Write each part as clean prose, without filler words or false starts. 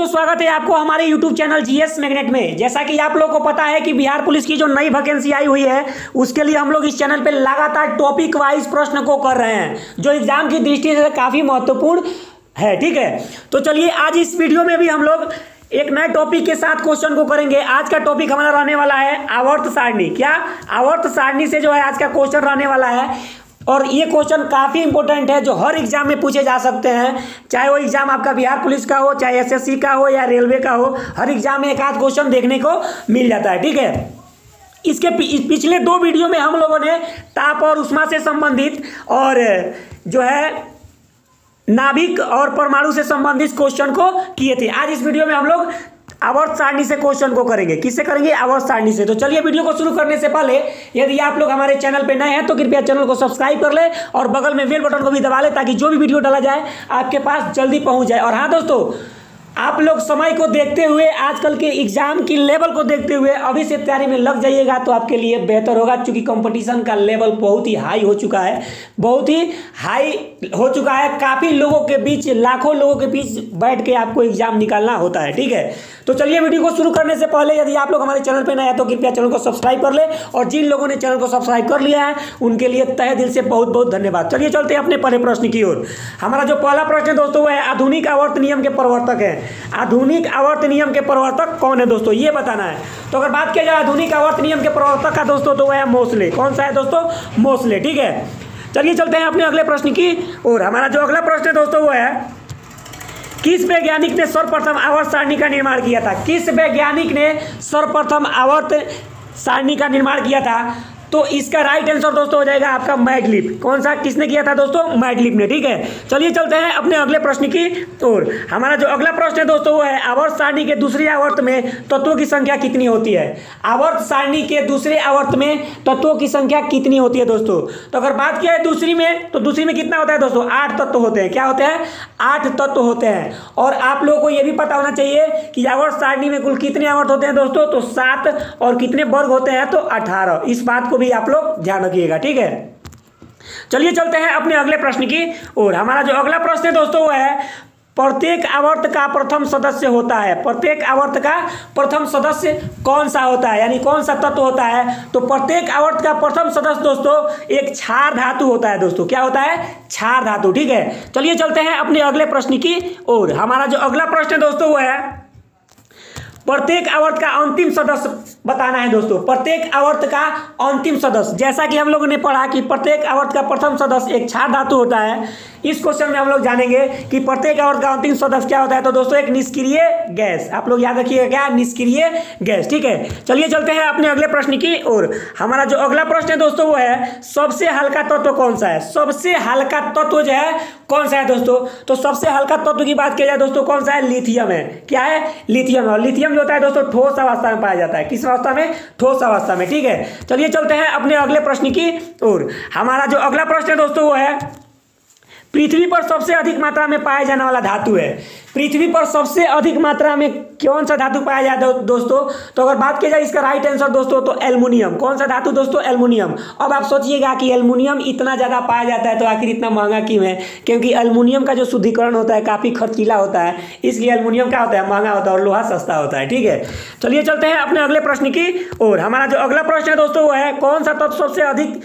दोस्तों, स्वागत है आपको हमारे YouTube चैनल जीएस मैग्नेट में। जैसा कि आप लोगों को पता है कि बिहार पुलिस की जो नई वैकेंसी आई हुई है, उसके लिए हम लोग इस चैनल पे लगातार टॉपिक वाइज प्रश्न को कर रहे हैं, जो एग्जाम की दृष्टि से काफ़ी महत्वपूर्ण है। ठीक है, तो चलिए आज इस वीडियो में भी हम लोग एक नए टॉपिक के साथ क्वेश्चन को करेंगे। आज का टॉपिक हमारा रहने वाला है आवर्त सारणी। क्या आवर्त सारणी से जो है आज का क्वेश्चन रहने वाला है, और ये क्वेश्चन काफ़ी इंपॉर्टेंट है, जो हर एग्जाम में पूछे जा सकते हैं। चाहे वो एग्जाम आपका बिहार पुलिस का हो, चाहे एसएससी का हो या रेलवे का हो, हर एग्जाम में एक आध क्वेश्चन देखने को मिल जाता है। ठीक है, इसके पिछले दो वीडियो में हम लोगों ने ताप और उष्मा से संबंधित और जो है नाभिक और परमाणु से संबंधित क्वेश्चन को किए थे। आज इस वीडियो में हम लोग आवर्त सारणी से क्वेश्चन को करेंगे। किससे करेंगे? आवर्त सारणी से। तो चलिए वीडियो को शुरू करने से पहले यदि आप लोग हमारे चैनल पे नए हैं तो कृपया चैनल को सब्सक्राइब कर ले और बगल में बेल बटन को भी दबा ले, ताकि जो भी वीडियो डाला जाए आपके पास जल्दी पहुंच जाए। और हाँ दोस्तों, आप लोग समय को देखते हुए, आजकल के एग्जाम की लेवल को देखते हुए अभी से तैयारी में लग जाइएगा तो आपके लिए बेहतर होगा, क्योंकि कंपटीशन का लेवल बहुत ही हाई हो चुका है, बहुत ही हाई हो चुका है। काफ़ी लोगों के बीच, लाखों लोगों के बीच बैठ के आपको एग्जाम निकालना होता है। ठीक है, तो चलिए वीडियो को शुरू करने से पहले यदि आप लोग हमारे चैनल पर नए हैं तो कृपया चैनल को सब्सक्राइब कर ले, और जिन लोगों ने चैनल को सब्सक्राइब कर लिया है उनके लिए तहे दिल से बहुत बहुत धन्यवाद। चलिए चलते हैं अपने पहले प्रश्न की ओर। हमारा जो पहला प्रश्न है दोस्तों, वो है आधुनिक आवर्त नियम के प्रवर्तक है। आधुनिक आवर्त नियम के प्रवर्तक कौन है दोस्तों, ये बताना है। तो अगर बात किया जाए आधुनिक आवर्त नियम के प्रवर्तक का दोस्तों, तो वह है मोसले। कौन सा है दोस्तों? मोसले। ठीक है, चलिए चलते हैं अपने अगले प्रश्न की और। हमारा जो अगला प्रश्न है दोस्तों, वो है किस वैज्ञानिक ने सर्वप्रथम आवर्त सारणी का निर्माण किया था? किस वैज्ञानिक ने सर्वप्रथम आवर्त सारणी का निर्माण किया था? तो इसका राइट आंसर दोस्तों हो जाएगा आपका मैडलिफ। कौन सा, किसने किया था दोस्तों? मैडलिफ ने। ठीक है, चलिए चलते हैं अपने अगले प्रश्न की ओर। हमारा जो अगला प्रश्न है दोस्तों, वो है आवर्त सारणी के दूसरे आवर्त में तत्वों की संख्या कितनी होती है? आवर्त सारणी के दूसरे आवर्त में तत्वों की संख्या कितनी होती है दोस्तों? तो अगर बात किया है दूसरी में, तो दूसरी में कितना होता है दोस्तों? 8 तत्व होते हैं। क्या होते हैं? 8 तत्व होते हैं। और आप लोगों को यह भी पता होना चाहिए कि आवर्त सारणी में कुल कितने आवर्त होते हैं दोस्तों? तो 7, और कितने वर्ग होते हैं? तो 18। इस बात को भी आप लोग ध्यान रखिएगा। ठीक है, चलिए चलते हैं अपने अगले प्रश्न की और। हमारा जो अगला प्रश्न है दोस्तों, वो है प्रत्येक आवर्त का प्रथम सदस्य होता है। प्रत्येक आवर्त का प्रथम सदस्य कौन सा होता है, यानी कौन सा तत्व होता है? तो प्रत्येक आवर्त का प्रथम सदस्य दोस्तों एक क्षार धातु होता है दोस्तों। क्या होता है? क्षार धातु। ठीक है, चलिए चलते हैं अपने अगले प्रश्न की और। हमारा जो अगला प्रश्न है दोस्तों, वो है प्रत्येक आवर्त का अंतिम सदस्य बताना है दोस्तों। प्रत्येक आवर्त का अंतिम सदस्य, जैसा कि हम लोगों ने पढ़ा कि प्रत्येक आवर्त का प्रथम सदस्य एक क्षार धातु होता है, इस क्वेश्चन में हम लोग जानेंगे कि प्रत्येक आवर्त का अंतिम सदस्य क्या होता है। तो दोस्तों एक निष्क्रिय गैस। आप लोग याद रखिएगा, क्या? निष्क्रिय गैस। ठीक है, चलिए चलते हैं अपने अगले प्रश्न की और। हमारा जो अगला प्रश्न है दोस्तों, वो है सबसे हल्का तत्व कौन सा है? सबसे हल्का तत्व जो है कौन सा है दोस्तों? तो सबसे हल्का तत्व की बात की जाए दोस्तों, कौन सा है? लिथियम है। क्या है? लिथियम है। और लिथियम जो होता है दोस्तों ठोस अवस्था में पाया जाता है। किस अवस्था में? ठोस अवस्था में। ठीक है, चलिए चलते हैं अपने अगले प्रश्न की और। हमारा जो अगला प्रश्न है दोस्तों, वो है पृथ्वी पर सबसे अधिक मात्रा में पाया जाने वाला धातु है। पृथ्वी पर सबसे अधिक मात्रा में कौन सा धातु पाया जाता है दोस्तों? तो अगर बात की जाए इसका राइट आंसर दोस्तों, तो एल्युमिनियम। कौन सा धातु दोस्तों? एल्युमिनियम। अब आप सोचिएगा कि एल्युमिनियम इतना ज़्यादा पाया जाता है तो आखिर इतना महंगा क्यों है? क्योंकि एल्युमिनियम का जो शुद्धिकरण होता है काफ़ी खर्चीला होता है, इसलिए एल्युमिनियम क्या होता है? महंगा होता है, और लोहा सस्ता होता है। ठीक है, चलिए चलते हैं अपने अगले प्रश्न की और। हमारा जो अगला प्रश्न है दोस्तों, वो है कौन सा तत्व सबसे अधिक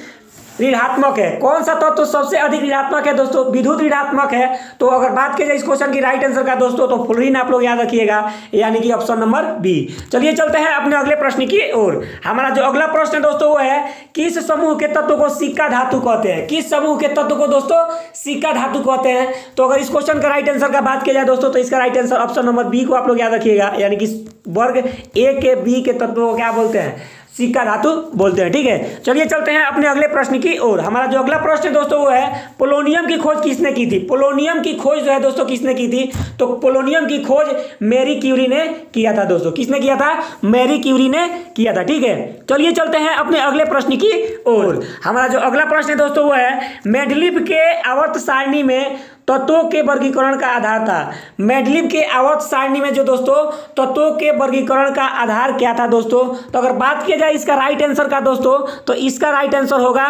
ऋणात्मक है? कौन सा तत्व सबसे अधिक ऋणात्मक है दोस्तों? विद्युत ऋणात्मक है। तो अगर बात की जाए इस क्वेश्चन की राइट आंसर का दोस्तों, तो फ्लोरीन आप लोग याद रखिएगा, यानी कि ऑप्शन नंबर बी। चलिए चलते हैं अपने अगले प्रश्न की और। हमारा जो अगला प्रश्न है दोस्तों, वो है किस समूह के तत्व को सिक्का धातु कहते हैं? किस समूह के तत्व को दोस्तों सिक्का धातु कहते हैं? तो अगर इस क्वेश्चन का राइट आंसर का बात किया जाए दोस्तों, तो इसका right answer option number B को आप लोग याद रखिएगा, यानी कि वर्ग ए के बी के तत्व को क्या बोलते हैं? सिक्का धातु बोलते हैं। ठीक है, चलिए चलते हैं अपने अगले प्रश्न की और। हमारा जो अगला प्रश्न है दोस्तों, वो है पोलोनियम की खोज किसने की थी? पोलोनियम की खोज जो है दोस्तों किसने की थी? तो पोलोनियम की खोज मैरी क्यूरी ने किया था दोस्तों। किसने किया था? मैरी क्यूरी ने किया था। ठीक है, चलिए चलते हैं अपने अगले प्रश्न की और। हमारा जो अगला प्रश्न है दोस्तों, वो है मेंडलीव के आवर्त सारणी में तत्वों के वर्गीकरण का आधार था। मेंडलीव के आवर्त सारणी में जो दोस्तों तत्वों के वर्गीकरण का आधार क्या था दोस्तों? तो अगर बात किया जाए इसका राइट आंसर का दोस्तों, तो इसका राइट आंसर होगा,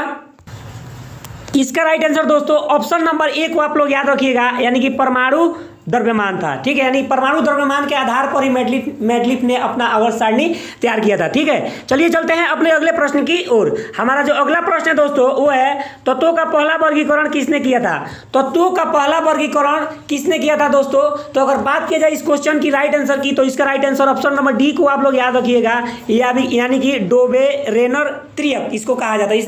इसका राइट आंसर दोस्तों ऑप्शन नंबर ए को आप लोग याद रखिएगा, यानी कि परमाणु द्रव्यमान था, ठीक है। यानी परमाणु द्रव्यमान के आधार पर ही मेंडलीफ ने अपना आवर्त सारणी तैयार किया था, ठीक है। चलिए चलते हैं अपने अगले प्रश्न की ओर। हमारा जो अगला प्रश्न है दोस्तों वो है तत्वों का पहला वर्गीकरण किसने किया था। तत्वों का पहला वर्गीकरण किसने किया था दोस्तों। तो अगर बात की जाए इस क्वेश्चन की राइट आंसर की, तो इसका right answer option number D को आप लोग याद रखिएगा, यानी कि डोबे रेनर त्रिक इसको कहा जाता है।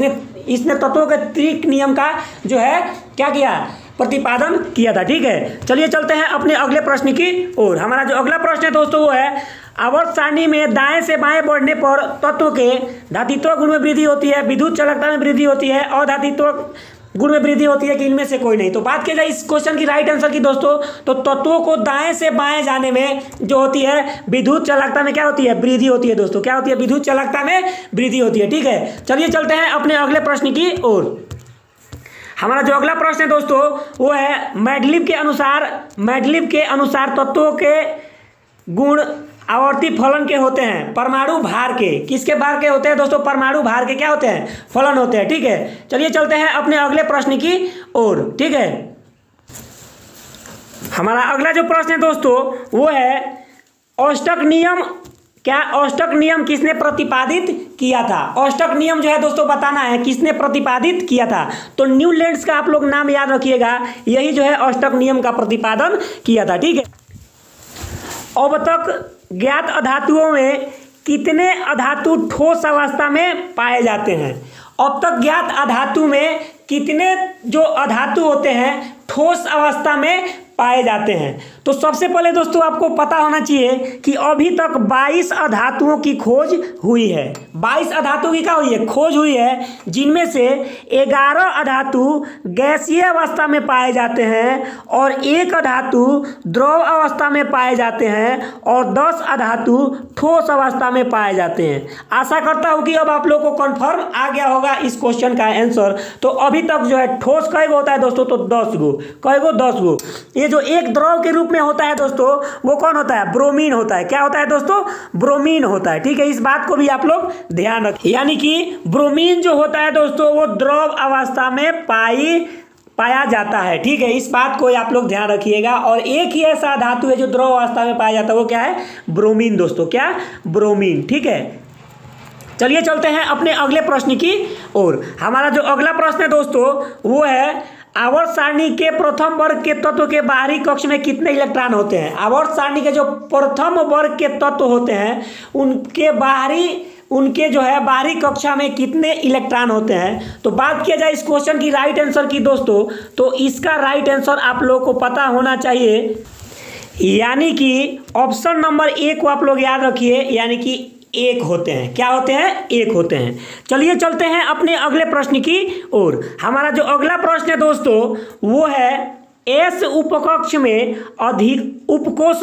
इसने तत्वों के त्रिक नियम का जो है क्या किया, प्रतिपादन किया था, ठीक है। चलिए चलते हैं अपने अगले प्रश्न की ओर। हमारा जो अगला प्रश्न है दोस्तों वो है आवर्त सारणी में दाएं से बाएं बढ़ने पर तत्व के धात्वित्व गुण में वृद्धि होती है, विद्युत चालकता में वृद्धि होती है, अधात्वित्व गुण में वृद्धि होती है कि इनमें से कोई नहीं। तो बात की जाए इस क्वेश्चन की राइट आंसर की दोस्तों, तो तत्वों को दाएं से बाएं जाने में जो होती है विद्युत चालकता में क्या होती है, वृद्धि होती है दोस्तों। क्या होती है, विद्युत चालकता में वृद्धि होती है, ठीक है। चलिए चलते हैं अपने अगले प्रश्न की ओर। हमारा जो अगला प्रश्न है दोस्तों वो है मेंडलीफ के अनुसार तत्वों के गुण आवर्ती फलन के होते हैं, परमाणु भार के। किसके भार के होते हैं दोस्तों, परमाणु भार के क्या होते हैं, फलन होते हैं, ठीक है। चलिए चलते हैं अपने अगले प्रश्न की ओर, ठीक है। हमारा अगला जो प्रश्न है दोस्तों वो है औष्टक नियम। क्या औष्टक नियम किसने प्रतिपादित किया था। औष्टक नियम जो है दोस्तों बताना है किसने प्रतिपादित किया था। तो न्यूलैंड्स का आप लोग नाम याद रखिएगा, यही जो है औष्टक नियम का प्रतिपादन किया था, ठीक है। अब तक ज्ञात अधातुओं में कितने अधातु ठोस अवस्था में पाए जाते हैं। अब तक ज्ञात अधातु में कितने जो अधातु होते हैं ठोस अवस्था में पाए जाते हैं। तो सबसे पहले दोस्तों आपको पता होना चाहिए कि अभी तक 22 अधातुओं की खोज हुई है। 22 अधातु की क्या हुई है, खोज हुई है, जिनमें से 11 अधातु गैसीय अवस्था में पाए जाते हैं और 1 अधातु द्रव अवस्था में पाए जाते हैं और 10 अधातु ठोस अवस्था में पाए जाते हैं। आशा करता हूँ कि अब आप लोग को कन्फर्म आ गया होगा इस क्वेश्चन का आंसर। तो अभी तक जो है ठोस कई गो होता है दोस्तों, तो 10 गो, कई गो 10 गो। ये जो एक द्रव के रूप में होता है दोस्तों वो कौन होता है, ब्रोमीन होता है। क्या होता है दोस्तों, ब्रोमीन होता है, ठीक है। इस बात को भी आप लोग ध्यान रखें, यानी कि ब्रोमीन जो होता है दोस्तों वो द्रव अवस्था में पाया जाता है, ठीक है। इस बात को आप लोग ध्यान रखिएगा। और एक ही ऐसा धातु है जो द्रव अवस्था में पाया जाता है, वो क्या है, ब्रोमीन दोस्तों। क्या, ब्रोमीन, ठीक है। चलिए चलते हैं अपने अगले प्रश्न की ओर। हमारा जो अगला प्रश्न है दोस्तों वो है आवर्त सारणी के प्रथम वर्ग के तत्व के बाहरी कक्ष में कितने इलेक्ट्रॉन होते हैं। आवर्त सारणी के जो प्रथम वर्ग के तत्व होते हैं उनके जो है बाहरी कक्षा में कितने इलेक्ट्रॉन होते हैं। तो बात किया जाए इस क्वेश्चन की राइट आंसर की दोस्तों, तो इसका राइट आंसर आप लोगों को पता होना चाहिए, यानी कि ऑप्शन नंबर ए को आप लोग याद रखिए, यानी कि 1 होते हैं। क्या होते हैं, 1 होते हैं। चलिए चलते हैं अपने अगले प्रश्न की ओर। हमारा जो अगला प्रश्न है दोस्तों वो है एस उपकोष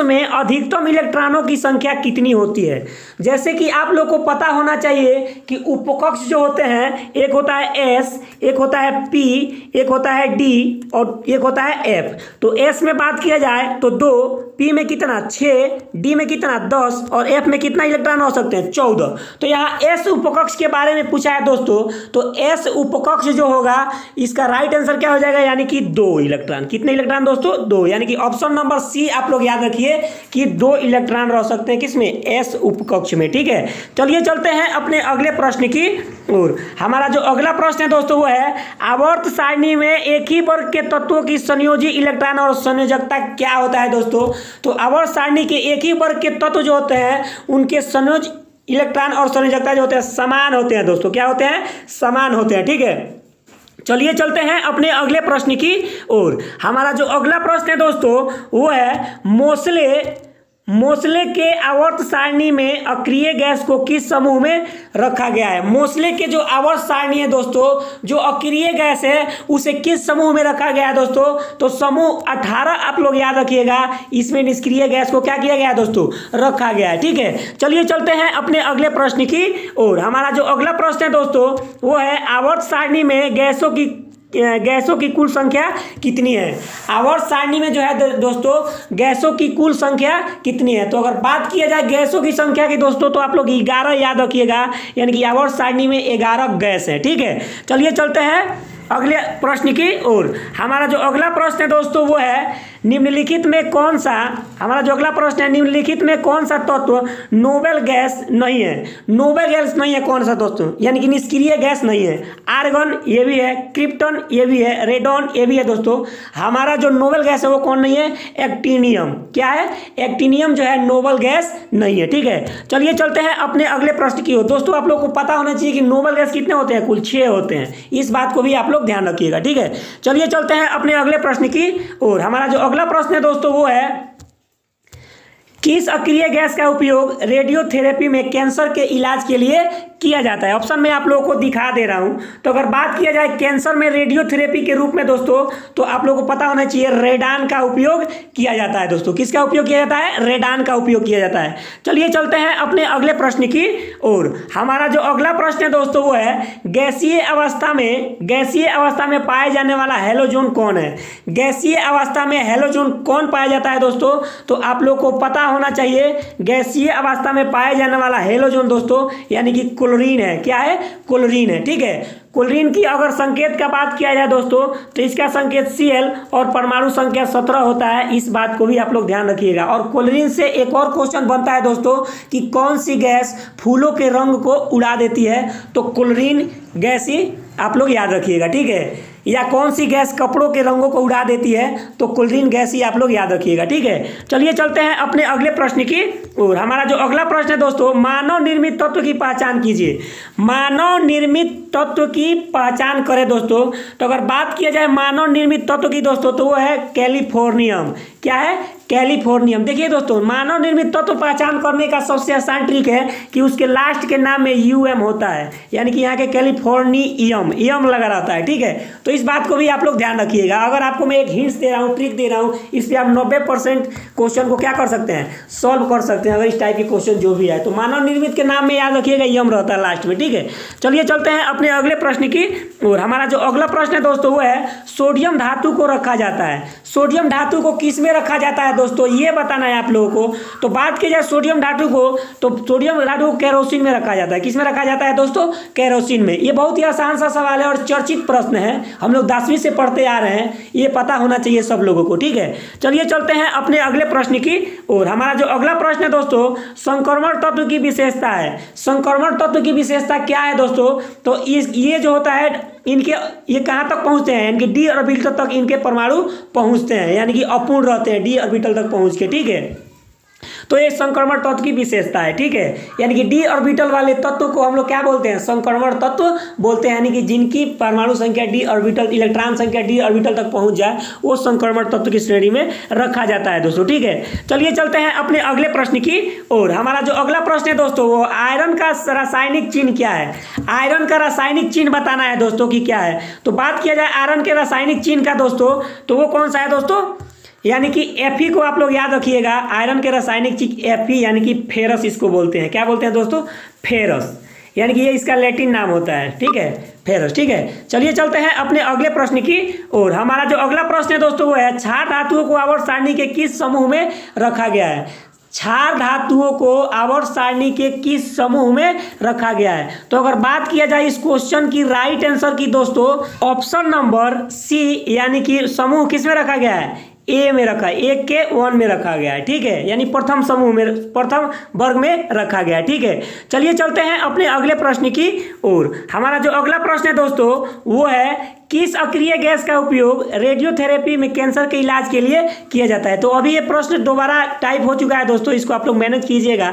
में अधिकतम इलेक्ट्रॉनों की संख्या कितनी होती है। जैसे कि आप लोग को पता होना चाहिए कि उपकक्ष जो होते हैं, एक होता है एस, एक होता है पी, एक होता है डी और एक होता है एफ। तो एस में बात किया जाए तो 2, पी में कितना 6, डी में कितना 10 और एफ में कितना इलेक्ट्रॉन हो सकते हैं 14। तो यहाँ एस उपकक्ष के बारे में पूछा है दोस्तों, तो एस उपकक्ष जो होगा इसका राइट आंसर क्या हो जाएगा, यानी कि 2 इलेक्ट्रॉन। कितने इलेक्ट्रॉन दोस्तों, 2, यानी कि ऑप्शन नंबर सी आप लोग याद रखिए कि 2 इलेक्ट्रॉन रह सकते हैं किसमें, एस उपकक्ष में, ठीक है। चलिए चलते हैं अपने अगले प्रश्न की ओर। हमारा जो अगला प्रश्न है दोस्तों वो है आवर्त सारणी में एक ही वर्ग के तत्वों की संयोजी इलेक्ट्रॉन और संयोजकता क्या होता है दोस्तों। तो आवर्त सारणी के एक ही वर्ग के तत्व जो होते हैं उनके संयोज इलेक्ट्रॉन और संयोजकता जो होते हैं समान होते हैं दोस्तों। क्या होते हैं, समान होते हैं, ठीक है। चलिए चलते हैं अपने अगले प्रश्न की ओर। हमारा जो अगला प्रश्न है दोस्तों वो है मोसले के आवर्त सारणी में अक्रिय गैस को किस समूह में रखा गया है। मोसले के जो आवर्त सारणी है दोस्तों, जो अक्रिय गैस है उसे किस समूह में रखा गया है दोस्तों। तो समूह 18 आप लोग याद रखिएगा, इसमें निष्क्रिय गैस को क्या किया गया है दोस्तों, रखा गया है, ठीक है। चलिए चलते हैं अपने अगले प्रश्न की ओर। हमारा जो अगला प्रश्न है दोस्तों वो है आवर्त सारणी में गैसों की कुल संख्या कितनी है। आवर्त सारणी में जो है दोस्तों गैसों की कुल संख्या कितनी है। तो अगर बात किया जाए गैसों की संख्या की दोस्तों, तो आप लोग 11 याद रखिएगा, यानी कि आवर्त सारणी में 11 गैस है, ठीक है। चलिए चलते हैं अगले प्रश्न की ओर। हमारा जो अगला प्रश्न है दोस्तों वो है निम्नलिखित में कौन सा, हमारा जो अगला प्रश्न है, निम्नलिखित में कौन सा तत्व नोबेल गैस नहीं है? नोबेल गैस नहीं है कौन सा दोस्तों, यानी कि निष्क्रिय गैस नहीं है। आर्गन ये भी है, क्रिप्टन ये भी है, रेडॉन ये भी है दोस्तों। हमारा जो नोबेल गैस है वो कौन नहीं है? एक्टिनियम। क्या है? एक्टिनियम जो है नोबेल गैस नहीं है। ठीक है, चलिए चलते हैं अपने अगले प्रश्न की ओर। दोस्तों आप लोग को पता होना चाहिए कि नोबेल गैस कितने होते हैं? कुल 6 होते हैं। इस बात को भी आप लोग ध्यान रखिएगा। ठीक है, चलिए चलते हैं अपने अगले प्रश्न की ओर। हमारा जो अगला प्रश्न है दोस्तों वो है, किस अक्रिय गैस का उपयोग रेडियोथेरेपी में कैंसर के इलाज के लिए किया जाता है? ऑप्शन में आप लोगों को दिखा दे रहा हूं। तो अगर बात किया जाए कैंसर में रेडियोथेरेपी के रूप में दोस्तों, तो आप लोगों को पता होना चाहिए रेडान का उपयोग किया जाता है दोस्तों। किसका उपयोग किया जाता है? रेडान का उपयोग किया जाता है। चलिए चलते हैं अपने अगले प्रश्न की ओर। हमारा जो अगला प्रश्न है दोस्तों वो है, गैसीय अवस्था में पाए जाने वाला हैलोजन कौन है? गैसीय अवस्था में हैलोजन कौन पाया जाता है दोस्तों? तो आप लोग को पता होना चाहिए गैसीय अवस्था में पाए जाने वाला हैलोजन दोस्तों यानी कि क्लोरीन है। क्या है? क्लोरीन है। ठीक है, क्लोरीन की अगर संकेत का बात किया जाए दोस्तों तो इसका संकेत Cl और परमाणु संख्या 17 होता है। इस बात को भी आप लोग ध्यान रखिएगा। और क्लोरीन से एक और क्वेश्चन बनता है दोस्तों कि कौन सी गैस फूलों के रंग को उड़ा देती है? तो क्लोरीन गैस ही आप लोग याद रखिएगा। ठीक है, या कौन सी गैस कपड़ों के रंगों को उड़ा देती है? तो क्लोरीन गैस ही आप लोग याद रखिएगा। ठीक है, चलिए चलते हैं अपने अगले प्रश्न की और। हमारा जो अगला प्रश्न है दोस्तों, मानव निर्मित तत्व की पहचान कीजिए। मानव निर्मित तत्व की पहचान करें दोस्तों, तो अगर बात किया जाए मानव निर्मित तत्व की दोस्तों तो वो है कैलिफोर्नियम। क्या है? कैलिफोर्नियम। देखिए दोस्तों, मानव निर्मित तत्व पहचान करने का सबसे आसान ट्रिक है कि उसके लास्ट के नाम में UM होता है, यानी कि यहाँ के कैलिफोर्नियम यम लगा रहता है। ठीक है, तो इस बात को भी आप लोग ध्यान रखिएगा। अगर आपको मैं एक हिंट्स दे रहा हूँ, ट्रिक दे रहा हूँ, इस पर आप 90% क्वेश्चन को क्या कर सकते हैं? सॉल्व कर सकते हैं, अगर इस टाइप के क्वेश्चन जो भी है। तो मानव निर्मित के नाम में याद रखिएगा यम रहता है लास्ट में। ठीक है, चलिए चलते हैं अपने अगले प्रश्न की और। हमारा जो अगला प्रश्न है दोस्तों वो है, सोडियम धातु को रखा जाता है। सोडियम धातु को किस में रखा जाता है दोस्तों, ये बताना है आप लोगों को। तो बात की जाए सोडियम धातु को, तो सोडियम धातु को केरोसिन में रखा जाता है। किस में रखा जाता है दोस्तों? केरोसिन में। ये बहुत ही आसान सा सवाल है और चर्चित प्रश्न है, हम लोग 10वीं से पढ़ते आ रहे हैं, ये पता होना चाहिए सब लोगों को। ठीक है, चलिए चलते हैं अपने अगले प्रश्न की और। हमारा जो अगला प्रश्न है दोस्तों, संक्रमण तत्व की विशेषता है। संक्रमण तत्व की विशेषता क्या है दोस्तों? तो ये जो होता है इनके, ये कहाँ तक पहुँचते हैं? इनके डी ऑर्बिटल तक इनके परमाणु पहुँचते हैं, यानी कि अपूर्ण रहते हैं डी ऑर्बिटल तक पहुँच के। ठीक है, तो ये संक्रमण तत्व की विशेषता है। ठीक है, यानी कि डी ऑर्बिटल वाले तत्व को हम लोग क्या बोलते हैं? संक्रमण तत्व बोलते हैं, यानी कि जिनकी परमाणु संख्या डी ऑर्बिटल, इलेक्ट्रॉन संख्या डी ऑर्बिटल तक पहुंच जाए वो संक्रमण तत्व की श्रेणी में रखा जाता है दोस्तों। ठीक है, चलिए चलते हैं अपने अगले प्रश्न की और। हमारा जो अगला प्रश्न है दोस्तों वो, आयरन का रासायनिक चिन्ह क्या है? आयरन का रासायनिक चिन्ह बताना है दोस्तों कि क्या है। तो बात किया जाए आयरन के रासायनिक चिन्ह का दोस्तों, तो वो कौन सा है दोस्तों? यानी कि Fe को आप लोग याद रखिएगा। आयरन के रासायनिक चिन्ह Fe यानी कि फेरस इसको बोलते हैं। क्या बोलते हैं दोस्तों? फेरस, यानी कि ये इसका लैटिन नाम होता है। ठीक है, फेरस। ठीक है, चलिए चलते हैं अपने अगले प्रश्न की और। हमारा जो अगला प्रश्न है दोस्तों वो है, क्षार धातुओं को आवर्त सारणी के किस समूह में रखा गया है? क्षार धातुओं को आवर्त सारणी के किस समूह में रखा गया है? तो अगर बात किया जाए इस क्वेश्चन की राइट आंसर की दोस्तों, ऑप्शन नंबर C, यानी कि समूह किस में रखा गया है? A में रखा है, 1 के 1 में रखा गया है। ठीक है, यानी प्रथम समूह में, प्रथम वर्ग में रखा गया है। ठीक है, चलिए चलते हैं अपने अगले प्रश्न की और। हमारा जो अगला प्रश्न है दोस्तों वो है, किस अक्रिय गैस का उपयोग रेडियोथेरेपी में कैंसर के इलाज के लिए किया जाता है? तो अभी ये प्रश्न दोबारा टाइप हो चुका है दोस्तों, इसको आप लोग मैनेज कीजिएगा।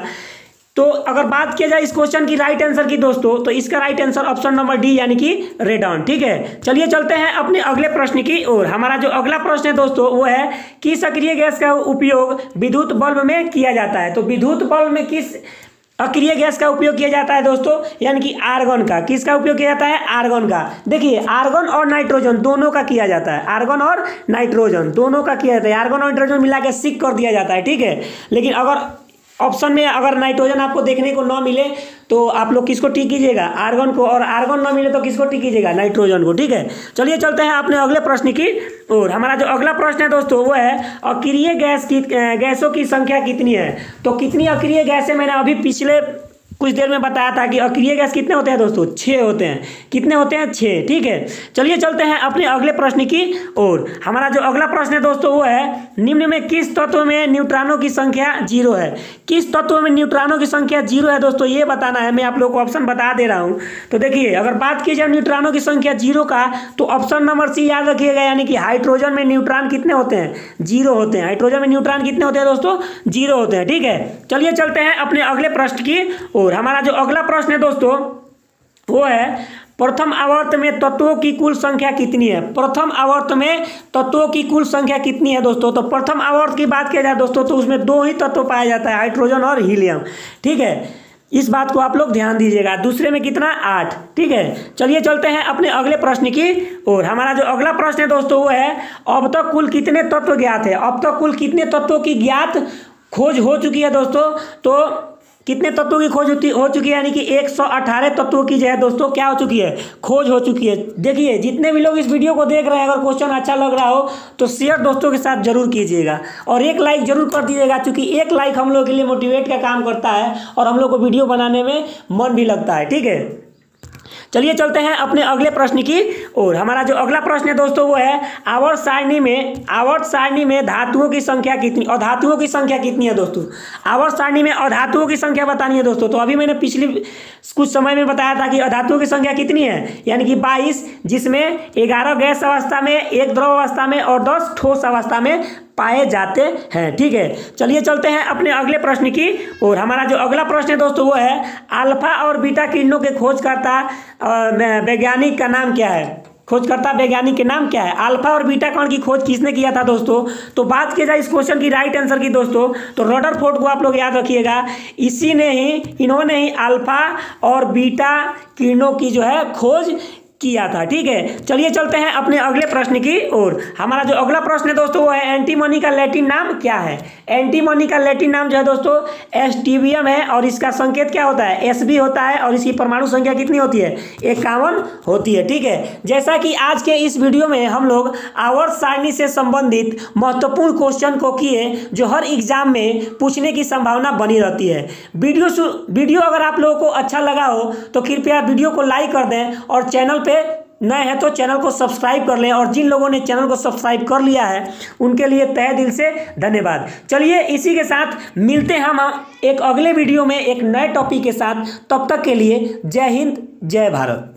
तो अगर बात किया जाए इस क्वेश्चन की राइट आंसर की दोस्तों, तो इसका right answer option number D यानी कि रेडॉन। ठीक है, चलिए चलते हैं अपने अगले प्रश्न की और। हमारा जो अगला प्रश्न है दोस्तों वो है, किस अक्रिय गैस का उपयोग विद्युत बल्ब में किया जाता है? तो विद्युत बल्ब में किस अक्रिय गैस का उपयोग किया जाता है दोस्तों? यानी कि आर्गन का। किसका उपयोग किया जाता है? आर्गन का। देखिए, आर्गन और नाइट्रोजन दोनों का किया जाता है। आर्गन और नाइट्रोजन दोनों का किया जाता है। आर्गन और नाइट्रोजन मिला के सिक कर दिया जाता है। ठीक है, लेकिन अगर ऑप्शन में अगर नाइट्रोजन आपको देखने को न मिले तो आप लोग किसको टिक कीजिएगा? आर्गन को। और आर्गन न मिले तो किसको टिक कीजिएगा? नाइट्रोजन को। ठीक है, चलिए चलते हैं अपने अगले प्रश्न की और। हमारा जो अगला प्रश्न है दोस्तों वो है, अक्रिय गैसों की संख्या कितनी है? तो कितनी अक्रिय गैसें मैंने अभी पिछले कुछ देर में बताया था कि अक्रिय गैस कितने होते हैं दोस्तों, 6 होते हैं। कितने होते हैं, 6। ठीक है, चलिए चलते हैं अपने अगले प्रश्न की ओर। हमारा जो अगला प्रश्न है दोस्तों वो है, निम्न में किस तत्व में न्यूट्रॉनों की संख्या 0 है। किस तत्व में न्यूट्रॉनों की संख्या 0 है दोस्तों, ये बताना है। मैं आप लोगों को ऑप्शन बता दे रहा हूं। तो देखिए, अगर बात की जाए न्यूट्रॉनों की संख्या 0 का, तो ऑप्शन नंबर सी याद रखिएगा, यानी कि हाइड्रोजन में न्यूट्रॉन कितने होते हैं, 0 होते हैं। हाइड्रोजन में न्यूट्रॉन कितने होते हैं दोस्तों, 0 होते हैं। ठीक है, चलिए चलते हैं अपने अगले प्रश्न की ओर। हमारा जो अगला प्रश्न है दोस्तों वो है, प्रथम आवर्त में तत्वों की कुल संख्या कितनी है। प्रथम आवर्त में तत्वों की कुल संख्या कितनी है दोस्तों। तो प्रथम आवर्त की बात किया जाए दोस्तों, तो उसमें 2 ही तत्व पाया जाता है, हाइड्रोजन और हीलियम। ठीक है, इस बात को आप लोग ध्यान दीजिएगा। दूसरे में कितना, 8। ठीक है, चलिए चलते हैं अपने अगले प्रश्न की ओर। हमारा जो अगला प्रश्न है दोस्तों वो है, अब तक कुल कितने तत्व ज्ञात है। अब तक कुल कितने तत्वों की ज्ञात खोज हो चुकी है दोस्तों। तो कितने तत्वों की खोज हो चुकी है, यानी कि 118 तत्वों की जो है दोस्तों क्या हो चुकी है, खोज हो चुकी है। देखिए, जितने भी लोग इस वीडियो को देख रहे हैं, अगर क्वेश्चन अच्छा लग रहा हो तो शेयर दोस्तों के साथ जरूर कीजिएगा और एक लाइक जरूर कर दीजिएगा, क्योंकि एक लाइक हम लोग के लिए मोटिवेट का काम करता है और हम लोग को वीडियो बनाने में मन भी लगता है। ठीक है, चलिए चलते हैं अपने अगले प्रश्न की ओर। हमारा जो अगला प्रश्न है दोस्तों वो है, आवर्त सारणी में धातुओं की संख्या कितनी, अधातुओं की संख्या कितनी है दोस्तों। आवर्त सारणी में अधातुओं की संख्या बतानी है दोस्तों। तो अभी मैंने पिछली कुछ समय में बताया था कि अधातुओं की संख्या कितनी है, यानी कि 22, जिसमें 11 गैस अवस्था में, 1 द्रव अवस्था में और 10 ठोस अवस्था में पाए जाते हैं। ठीक है, चलिए चलते हैं अपने अगले प्रश्न की और। हमारा जो अगला प्रश्न है दोस्तों वो है, अल्फा और बीटा किरणों के खोजकर्ता वैज्ञानिक का नाम क्या है। खोजकर्ता वैज्ञानिक के नाम क्या है। अल्फा और बीटा कण की खोज किसने किया था दोस्तों। तो बात की जाए इस क्वेश्चन की राइट आंसर की दोस्तों, तो रदरफोर्ड को आप लोग याद रखिएगा। इन्होंने ही अल्फा और बीटा किरणों की जो है खोज किया था। ठीक है, चलिए चलते हैं अपने अगले प्रश्न की ओर। हमारा जो अगला प्रश्न है दोस्तों वो है, एंटीमनी का लैटिन नाम क्या है। एंटीमनी का लैटिन नाम जो है दोस्तों एस्टिबियम है और इसका संकेत क्या होता है, Sb होता है और इसकी परमाणु संख्या कितनी होती है, 51 होती है। ठीक है, जैसा कि आज के इस वीडियो में हम लोग आवर्त सारणी से संबंधित महत्वपूर्ण क्वेश्चन को किए, जो हर एग्जाम में पूछने की संभावना बनी रहती है। वीडियो अगर आप लोगों को अच्छा लगा हो तो कृपया वीडियो को लाइक कर दें और चैनल नए हैं तो चैनल को सब्सक्राइब कर लें, और जिन लोगों ने चैनल को सब्सक्राइब कर लिया है उनके लिए तहे दिल से धन्यवाद। चलिए इसी के साथ मिलते हैं हम एक अगले वीडियो में एक नए टॉपिक के साथ। तब तक के लिए जय हिंद, जय भारत।